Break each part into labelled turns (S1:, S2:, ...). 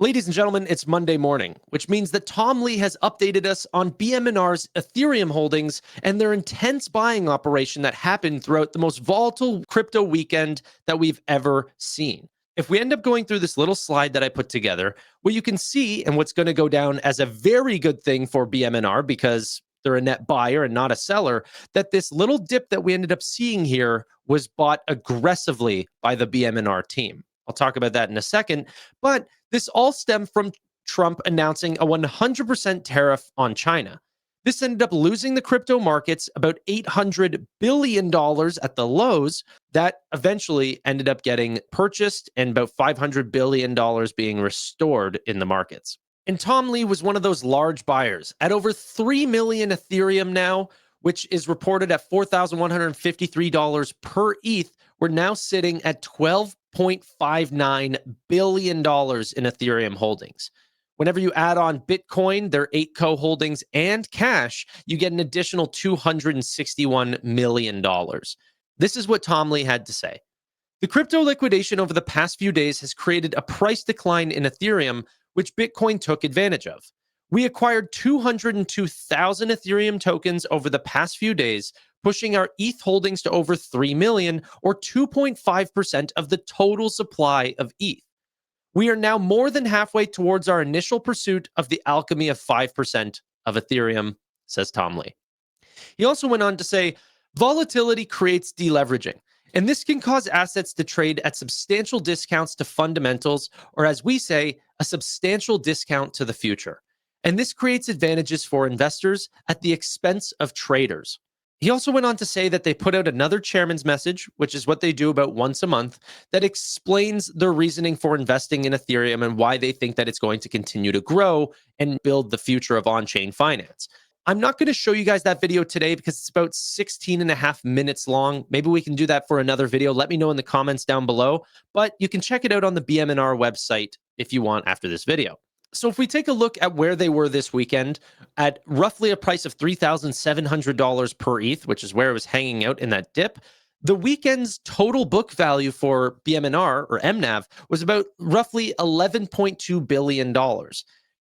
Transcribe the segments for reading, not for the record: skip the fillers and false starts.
S1: Ladies and gentlemen, it's Monday morning, which means that Tom Lee has updated us on BMNR's Ethereum holdings and their intense buying operation that happened throughout the most volatile crypto weekend that we've ever seen. If we end up going through this little slide that I put together, what you can see and what's going to go down as a very good thing for BMNR because they're a net buyer and not a seller, that this little dip that we ended up seeing here was bought aggressively by the BMNR team. I'll talk about that in a second, but this all stemmed from Trump announcing a 100% tariff on China. This ended up losing the crypto markets about $800 billion at the lows that eventually ended up getting purchased and about $500 billion being restored in the markets. And Tom Lee was one of those large buyers at over 3 million Ethereum now, which is reported at $4,153 per ETH. We're now sitting at $12.59 billion in Ethereum holdings. Whenever you add on Bitcoin, their 8 holdings, and cash, you get an additional $261 million. This is what Tom Lee had to say. The crypto liquidation over the past few days has created a price decline in Ethereum, which Bitcoin took advantage of. We acquired 202,000 Ethereum tokens over the past few days, pushing our ETH holdings to over 3 million, or 2.5% of the total supply of ETH. We are now more than halfway towards our initial pursuit of the alchemy of 5% of Ethereum, says Tom Lee. He also went on to say, volatility creates deleveraging, and this can cause assets to trade at substantial discounts to fundamentals, or as we say, a substantial discount to the future. And this creates advantages for investors at the expense of traders. He also went on to say that they put out another chairman's message, which is what they do about once a month, that explains their reasoning for investing in Ethereum and why they think that it's going to continue to grow and build the future of on-chain finance. I'm not going to show you guys that video today because it's about 16 and a half minutes long. Maybe we can do that for another video. Let me know in the comments down below, but you can check it out on the BMNR website if you want after this video. So if we take a look at where they were this weekend at roughly a price of $3,700 per ETH, which is where it was hanging out in that dip, the weekend's total book value for BMNR or MNAV was about roughly $11.2 billion.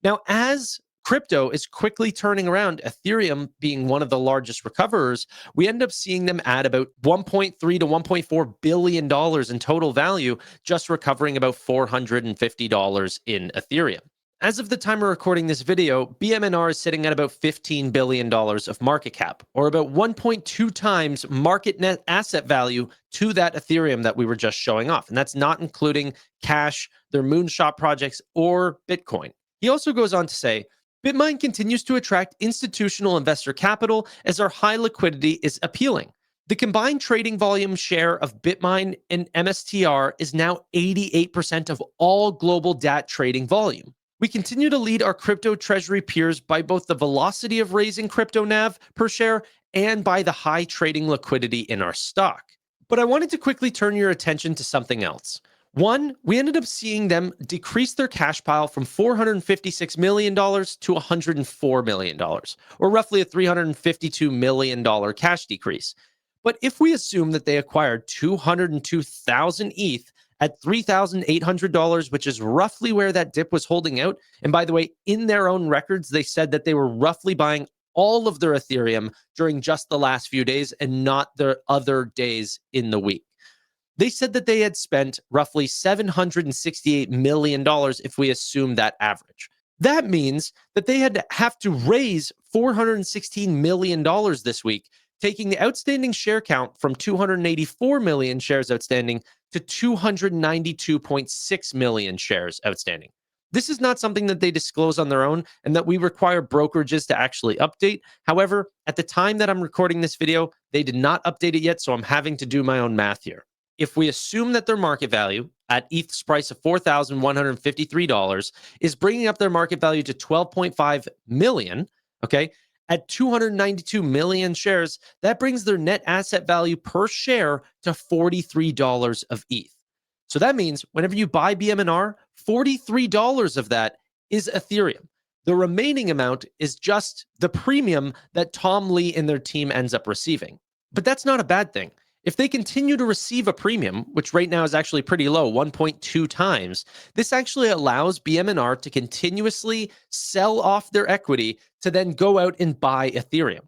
S1: Now, as crypto is quickly turning around, Ethereum being one of the largest recoverers, we end up seeing them add about $1.3 to $1.4 billion in total value, just recovering about $450 in Ethereum. As of the time we're recording this video, BMNR is sitting at about $15 billion of market cap, or about 1.2 times market net asset value to that Ethereum that we were just showing off. And that's not including cash, their moonshot projects, or Bitcoin. He also goes on to say, Bitmine continues to attract institutional investor capital as our high liquidity is appealing. The combined trading volume share of Bitmine and MSTR is now 88% of all global DAT trading volume. We continue to lead our crypto treasury peers by both the velocity of raising crypto NAV per share and by the high trading liquidity in our stock. But I wanted to quickly turn your attention to something else. One, we ended up seeing them decrease their cash pile from $456 million to $104 million, or roughly a $352 million cash decrease. But if we assume that they acquired 202,000 ETH at $3,800, which is roughly where that dip was holding out. And by the way, in their own records, they said that they were roughly buying all of their Ethereum during just the last few days and not the other days in the week. They said that they had spent roughly $768 million if we assume that average. That means that they had to have to raise $416 million this week, taking the outstanding share count from 284 million shares outstanding to 292.6 million shares outstanding. This is not something that they disclose on their own and that we require brokerages to actually update. However, at the time that I'm recording this video, they did not update it yet, so I'm having to do my own math here. If we assume that their market value at ETH's price of $4,153 is bringing up their market value to 12.5 million, okay, at 292 million shares, that brings their net asset value per share to $43 of ETH. So that means whenever you buy BMNR, $43 of that is Ethereum. The remaining amount is just the premium that Tom Lee and their team ends up receiving. But that's not a bad thing. If they continue to receive a premium, which right now is actually pretty low, 1.2 times, this actually allows BMNR to continuously sell off their equity to then go out and buy Ethereum.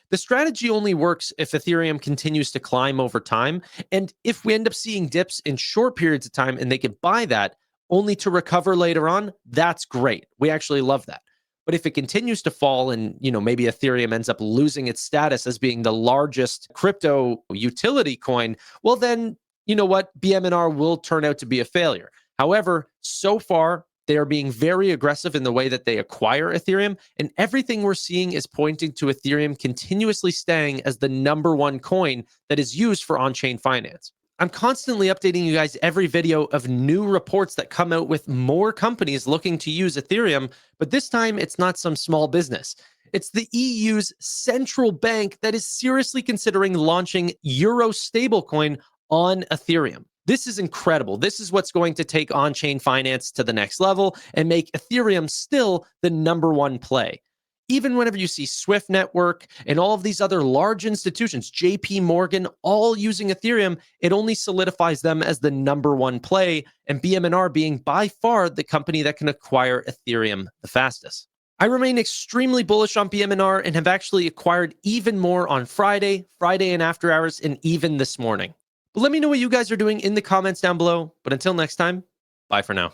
S1: The strategy only works if Ethereum continues to climb over time. And if we end up seeing dips in short periods of time and they can buy that only to recover later on, that's great. We actually love that. But if it continues to fall and, maybe Ethereum ends up losing its status as being the largest crypto utility coin, well, then, you know what? BMNR will turn out to be a failure. However, so far, they are being very aggressive in the way that they acquire Ethereum, and everything we're seeing is pointing to Ethereum continuously staying as the number one coin that is used for on-chain finance. I'm constantly updating you guys every video of new reports that come out with more companies looking to use Ethereum, but this time it's not some small business. It's the EU's central bank that is seriously considering launching Euro stablecoin on Ethereum. This is incredible. This is what's going to take on-chain finance to the next level and make Ethereum still the number one play. Even whenever you see Swift Network and all of these other large institutions, JP Morgan, all using Ethereum, it only solidifies them as the number one play, and BMNR being by far the company that can acquire Ethereum the fastest. I remain extremely bullish on BMNR and have actually acquired even more on Friday and after hours, and even this morning. But let me know what you guys are doing in the comments down below. But until next time, bye for now.